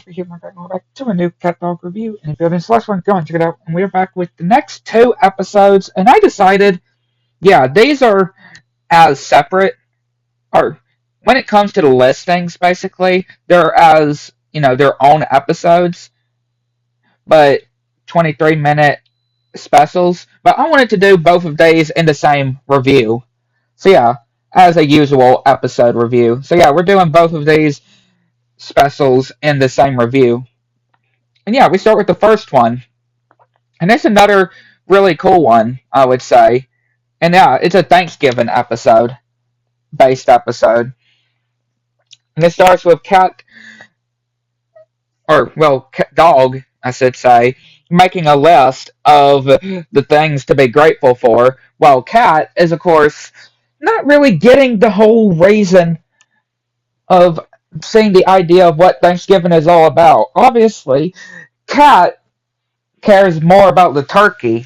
for here, my welcome back to a new cat dog review. And if you haven't seen the last one, go and check it out. And we're back with the next two episodes. And I decided, yeah, these are as separate, or when it comes to the listings, basically, they're as, their own episodes, but 23-minute specials. But I wanted to do both of these in the same review. So, yeah, as a usual episode review. So, yeah, we're doing both of these specials in the same review. And yeah, we start with the first one. And it's another really cool one, I would say. And yeah, it's a Thanksgiving based episode. And it starts with Cat Dog, I should say, making a list of the things to be grateful for, while Cat is, of course, not really getting the whole reason of seeing the idea of what Thanksgiving is all about. Obviously, Cat cares more about the turkey,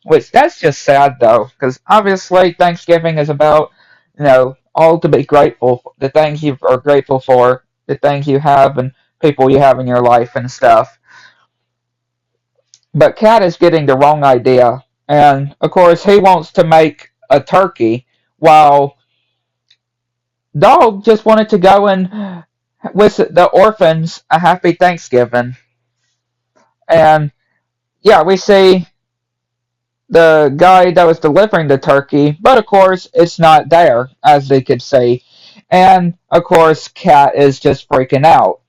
which that's just sad though, because obviously Thanksgiving is about, all to be grateful for, the things you are grateful for, the things you have and people you have in your life and stuff. But Cat is getting the wrong idea, and of course he wants to make a turkey, while Dog just wanted to go and wish the orphans a happy Thanksgiving. And yeah, we see the guy that was delivering the turkey, but of course it's not there, as they could see. And of course, Cat is just freaking out.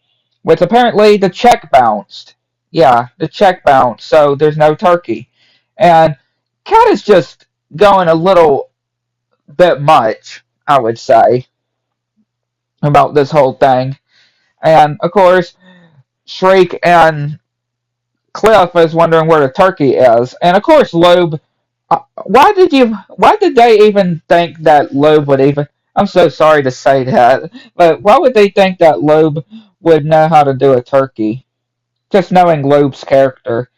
With apparently the check bounced. Yeah, the check bounced, so there's no turkey. And Cat is just going a little bit much, I would say, about this whole thing. And of course, Shriek and Cliff is wondering where the turkey is. And of course, Loeb. Why did they even think that Loeb would even? I'm so sorry to say that, but why would they think that Loeb would know how to do a turkey? Just knowing Loeb's character.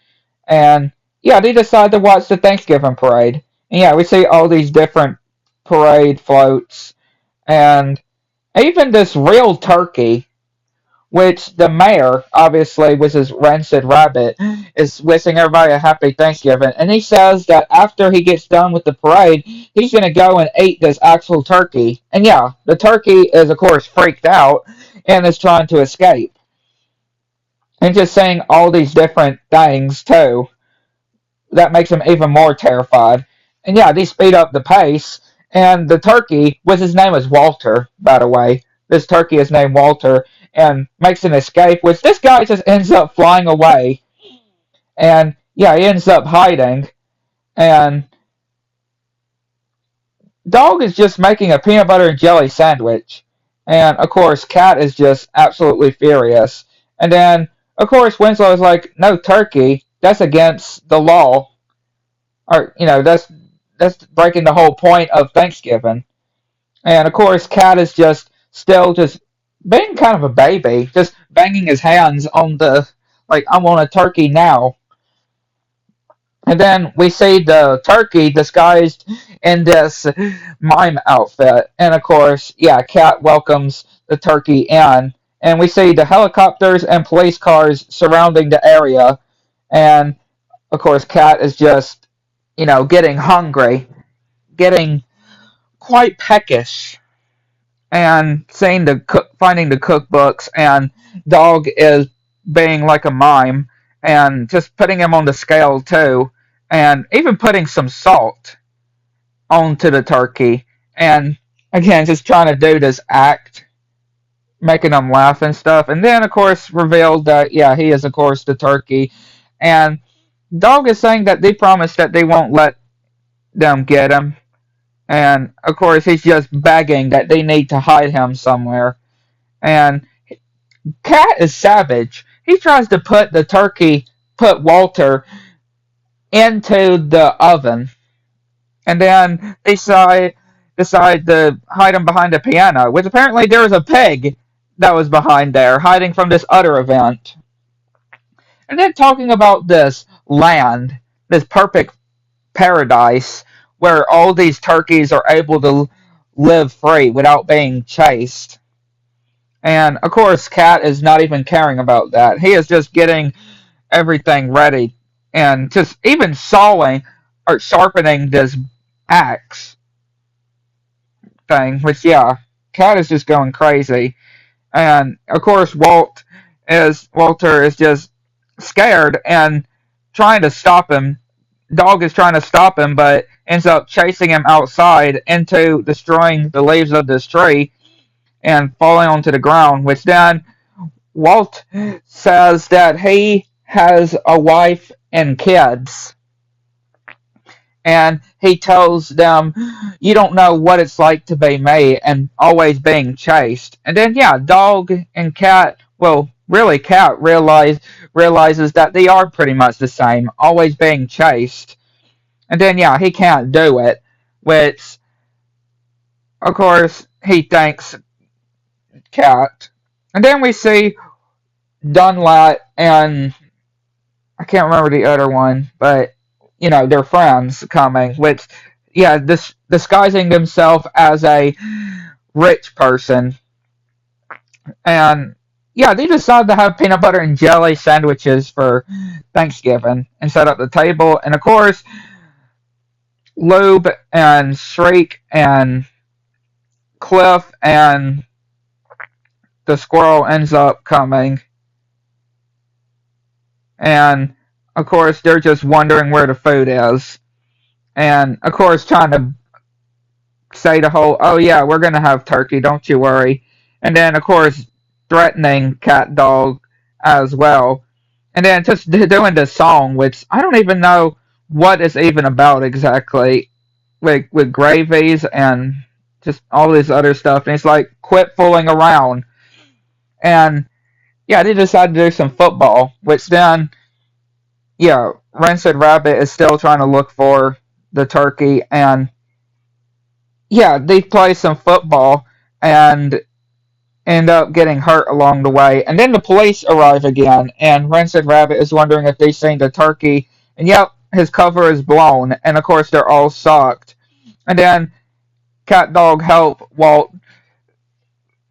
And yeah, they decide to watch the Thanksgiving parade. And yeah, we see all these different parade floats, and even this real turkey, which the mayor, obviously, with his rancid rabbit, is wishing everybody a happy Thanksgiving. And he says that after he gets done with the parade, he's going to go and eat this actual turkey. And yeah, the turkey is, of course, freaked out and is trying to escape. And just saying all these different things, too, that makes him even more terrified. And yeah, they speed up the pace. And the turkey, which his name is Walter, by the way, this turkey is named Walter, and makes an escape, which this guy just ends up flying away. And yeah, he ends up hiding. And Dog is just making a peanut butter and jelly sandwich. And of course, Cat is just absolutely furious. And then, of course, Winslow is like, no turkey, that's against the law. Or, that's breaking the whole point of Thanksgiving. And of course, Cat is just still just being kind of a baby, just banging his hands on the, like, I want a turkey now. And then we see the turkey disguised in this mime outfit. And of course, yeah, Cat welcomes the turkey in. And we see the helicopters and police cars surrounding the area. And of course, Cat is just, getting hungry, getting quite peckish, and finding the cookbooks, and Dog is being like a mime and just putting him on the scale too, and even putting some salt onto the turkey, and again just trying to do this act, making them laugh and stuff, and then of course revealed that yeah, he is of course the turkey. And Dog is saying that they promised that they won't let them get him. And of course, he's just begging that they need to hide him somewhere. And Cat is savage. He tries to put Walter into the oven, and then they decide to hide him behind a piano, which apparently there was a pig that was behind there, hiding from this other event. And then talking about this land, this perfect paradise where all these turkeys are able to live free without being chased. And of course, Cat is not even caring about that. He is just getting everything ready and just even sawing or sharpening this axe thing, which, yeah, Cat is just going crazy. And of course, Walter is just scared and trying to stop him. Dog is trying to stop him, but ends up chasing him outside into destroying the leaves of this tree and falling onto the ground, which then Walt says that he has a wife and kids. And he tells them, "You don't know what it's like to be me and always being chased." And then, yeah, Dog and Cat, well, really, Cat realizes that they are pretty much the same, always being chased. And then, yeah, he can't do it, which, of course, he thanks Cat. And then we see Dunlap and I can't remember the other one, but their friends coming, which yeah, this disguising himself as a rich person, and yeah, they decide to have peanut butter and jelly sandwiches for Thanksgiving and set up the table, and of course, Lube and Shriek and Cliff and the squirrel ends up coming, and of course, they're just wondering where the food is, and of course, trying to say the whole, "Oh yeah, we're gonna have turkey, don't you worry," and then of course threatening CatDog as well, and then just doing the song, which I don't even know what it's even about exactly, with gravies and just all this other stuff, and it's like, quit fooling around, and yeah, they decided to do some football, which then yeah, Rancid Rabbit is still trying to look for the turkey, and yeah, they play some football and end up getting hurt along the way. And then the police arrive again, and Rancid Rabbit is wondering if they've seen the turkey. And yep, his cover is blown, and of course they're all shocked. And then CatDog help Walt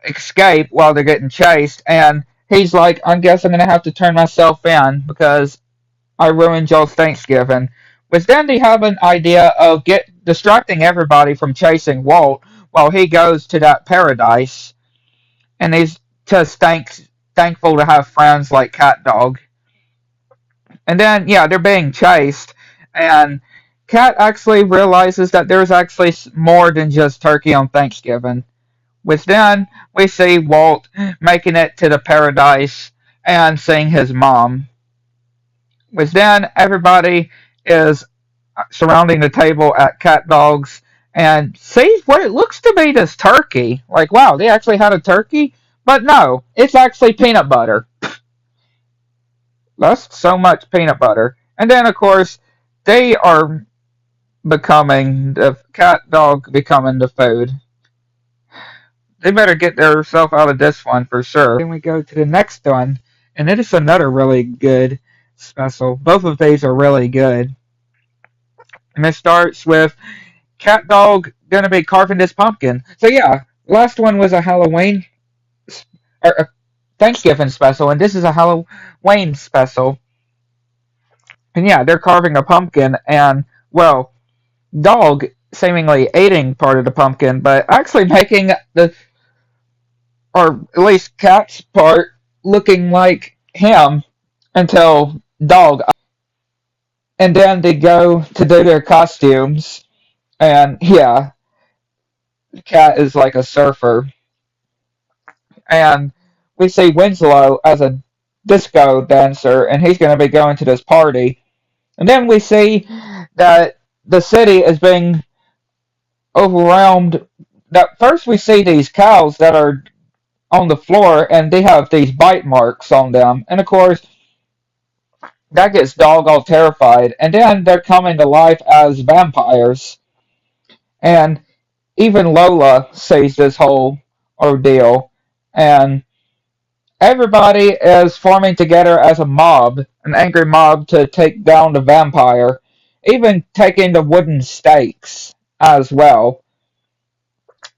escape while they're getting chased, and he's like, "I guess I'm gonna have to turn myself in because I ruined y'all's Thanksgiving." Which then they have an idea of get distracting everybody from chasing Walt while he goes to that paradise, and he's just thankful to have friends like CatDog. And then yeah, they're being chased, and Cat actually realizes that there's actually more than just turkey on Thanksgiving. Which then we see Walt making it to the paradise and seeing his mom. Which then everybody is surrounding the table at CatDog's and sees what it looks to be this turkey. Like, wow, they actually had a turkey? But no, it's actually peanut butter. That's so much peanut butter. And then, of course, they are becoming the CatDog becoming the food. They better get themselves out of this one for sure. Then we go to the next one, and it is another really good special. Both of these are really good. And it starts with CatDog gonna be carving this pumpkin. So yeah, last one was a Halloween or a Thanksgiving special, and this is a Halloween special. And yeah, they're carving a pumpkin, and well, Dog seemingly eating part of the pumpkin, but actually making the, or at least Cat's part, looking like him until Dog. And then they go to do their costumes, and yeah, Cat is like a surfer, and we see Winslow as a disco dancer, and he's going to be going to this party. And then we see that the city is being overwhelmed. That first we see these cows that are on the floor, and they have these bite marks on them, and of course that gets Dog all terrified. And then they're coming to life as vampires, and even Lola sees this whole ordeal, and everybody is forming together as a mob, an angry mob to take down the vampire, even taking the wooden stakes as well.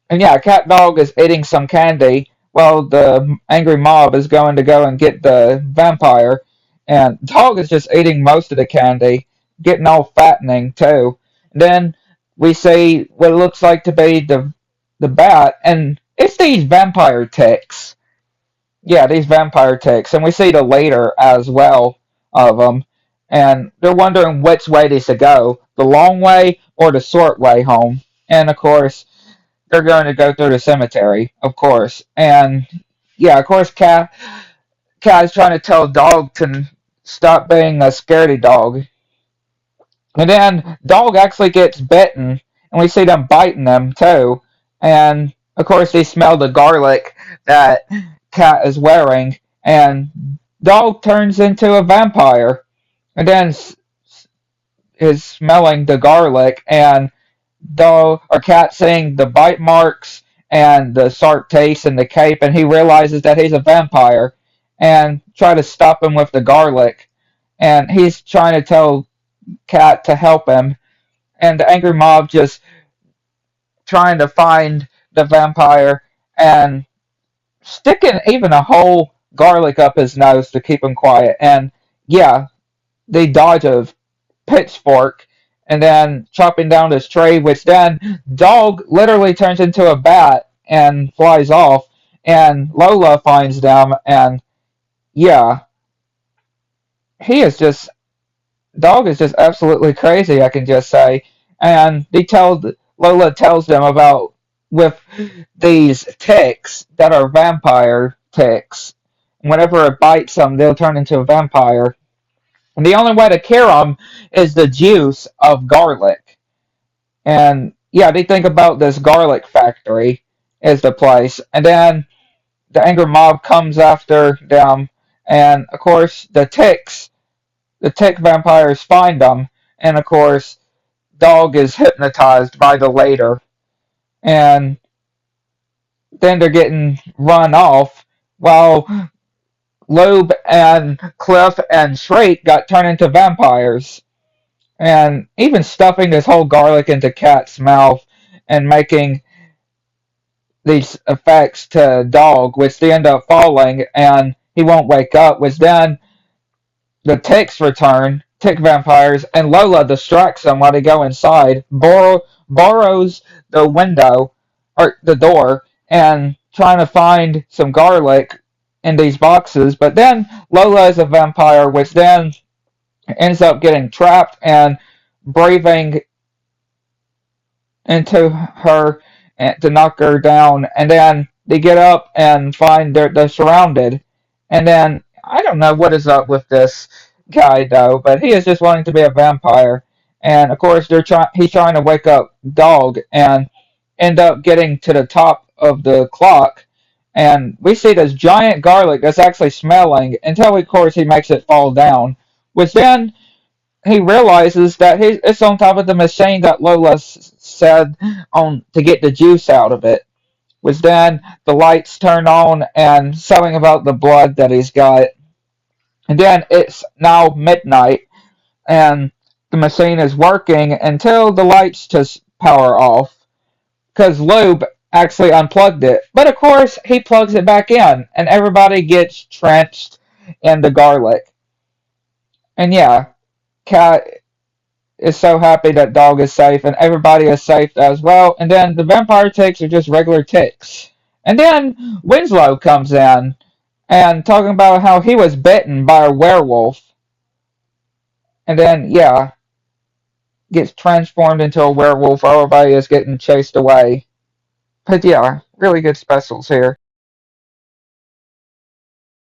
And yeah, CatDog is eating some candy while the angry mob is going to go and get the vampire. And Dog is just eating most of the candy, getting all fattening too. And then we see what it looks like to be the bat, and it's these vampire ticks. Yeah, these vampire ticks, and we see the later as well of them, and they're wondering which way they should go, the long way or the short way home. And of course, they're going to go through the cemetery, of course. And yeah, of course, Cat is trying to tell Dog to stop being a scaredy dog. And then Dog actually gets bitten, and we see them biting him too. And of course, they smell the garlic that Cat is wearing, and Dog turns into a vampire. And then is smelling the garlic, and Dog or Cat seeing the bite marks and the sharp taste and the cape, and he realizes that he's a vampire, and try to stop him with the garlic. And he's trying to tell Cat to help him, and the angry mob just trying to find the vampire and sticking even a whole garlic up his nose to keep him quiet. And yeah, they dodge a pitchfork and then chopping down this tree, which then Dog literally turns into a bat and flies off. And Lola finds them, and yeah, he is just Dog is just absolutely crazy, I can just say. And Lola tells them about with these ticks that are vampire ticks. Whenever it bites them, they'll turn into a vampire. And the only way to cure them is the juice of garlic. And yeah, they think about this garlic factory is the place. And then the angry mob comes after them. And of course, the tick vampires find them. And of course, Dog is hypnotized by the later. And then they're getting run off while Loeb and Cliff and Shriek got turned into vampires. And even stuffing this whole garlic into Cat's mouth and making these effects to Dog, which they end up falling and he won't wake up, which then the ticks return, tick vampires, and Lola distracts them while they go inside, borrows the window, or the door, and trying to find some garlic in these boxes. But then Lola is a vampire, which then ends up getting trapped and braving into her to knock her down. And then they get up and find they're surrounded. And then I don't know what is up with this guy though, but he is just wanting to be a vampire. And of course, he's trying to wake up Dog and end up getting to the top of the clock. And we see this giant garlic that's actually smelling until, of course, he makes it fall down. Which then he realizes that it's on top of the machine that Lola said on to get the juice out of it. Which then the lights turn on and something about the blood that he's got. And then it's now midnight and the machine is working until the lights just power off. Because Lube actually unplugged it. But of course, he plugs it back in and everybody gets trenched in the garlic. And yeah, Cat is so happy that Dog is safe and everybody is safe as well. And then the vampire ticks are just regular ticks. And then Winslow comes in and talking about how he was bitten by a werewolf. And then, yeah, gets transformed into a werewolf. Everybody is getting chased away. But yeah, really good specials here.